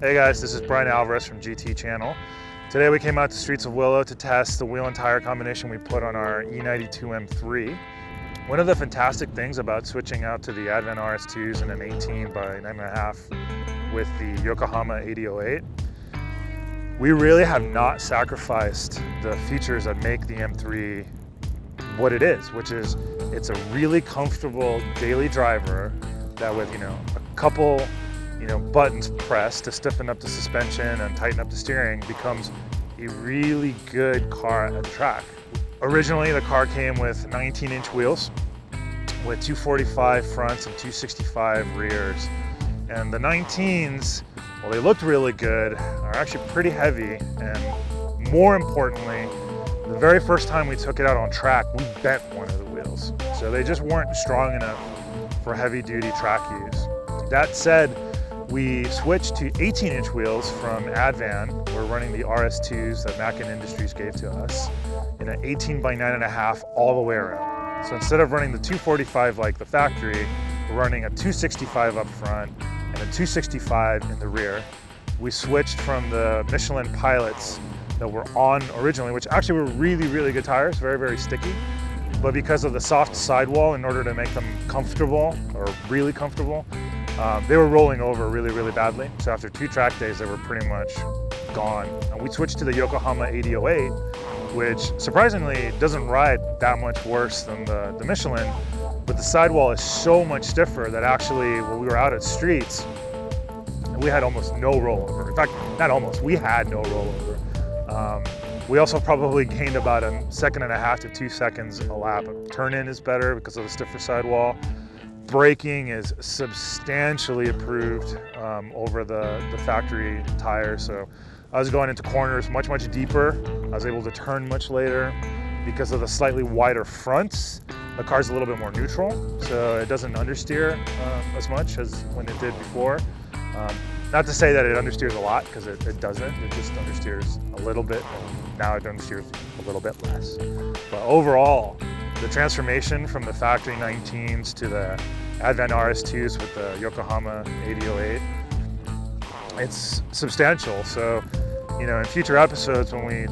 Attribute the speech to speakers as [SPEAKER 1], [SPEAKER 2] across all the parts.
[SPEAKER 1] Hey guys, this is Brian Alvarez from GTChannel. Today we came out to Streets of Willow to test the wheel and tire combination we put on our E92 M3. One of the fantastic things about switching out to the Advan RSIIs and an 18 by 9.5 with the Yokohama AD08, we really have not sacrificed the features that make the M3 what it is, which is it's a really comfortable daily driver that with a couple buttons pressed to stiffen up the suspension and tighten up the steering becomes a really good car at the track. Originally, the car came with 19-inch wheels with 245 fronts and 265 rears. And the 19s, well, they looked really good, are actually pretty heavy, and more importantly, the very first time we took it out on track, we bent one of the wheels. So they just weren't strong enough for heavy-duty track use. That said, we switched to 18-inch wheels from Advan. We're running the RS2s that Mackin Industries gave to us in an 18 by 9.5 all the way around. So instead of running the 245 like the factory, we're running a 265 up front and a 265 in the rear. We switched from the Michelin Pilots that were on originally, which actually were really, really good tires, very, very sticky. But because of the soft sidewall, in order to make them comfortable, or really comfortable, they were rolling over really, really badly. So after 2 track days, they were pretty much gone. And we switched to the Yokohama AD08, which surprisingly doesn't ride that much worse than the Michelin, but the sidewall is so much stiffer that actually when we were out at streets, we had almost no rollover. In fact, not almost, we had no rollover. We also probably gained about 1.5 seconds to 2 seconds a lap. Turn-in is better because of the stiffer sidewall. Braking is substantially improved over the factory tires. So I was going into corners much, much deeper. I was able to turn much later. Because of the slightly wider fronts, the car's a little bit more neutral, so it doesn't understeer as much as when it did before. Not to say that it understeers a lot, because it doesn't. It just understeers a little bit, and now it understeers a little bit less. But overall, the transformation from the factory 19s to the Advan RSIIs with the Yokohama AD08, it's substantial. So, in future episodes when we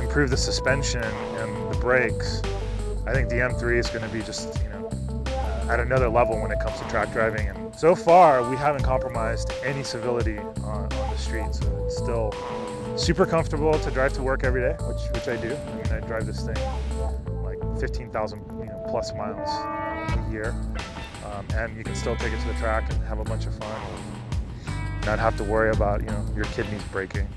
[SPEAKER 1] improve the suspension and the brakes, I think the M3 is going to be just, at another level when it comes to track driving. And so far, we haven't compromised any civility on the street. So it's still super comfortable to drive to work every day, which I do. I mean, I drive this thing like 15,000 plus miles a year. And you can still take it to the track and have a bunch of fun and not have to worry about, your kidneys breaking.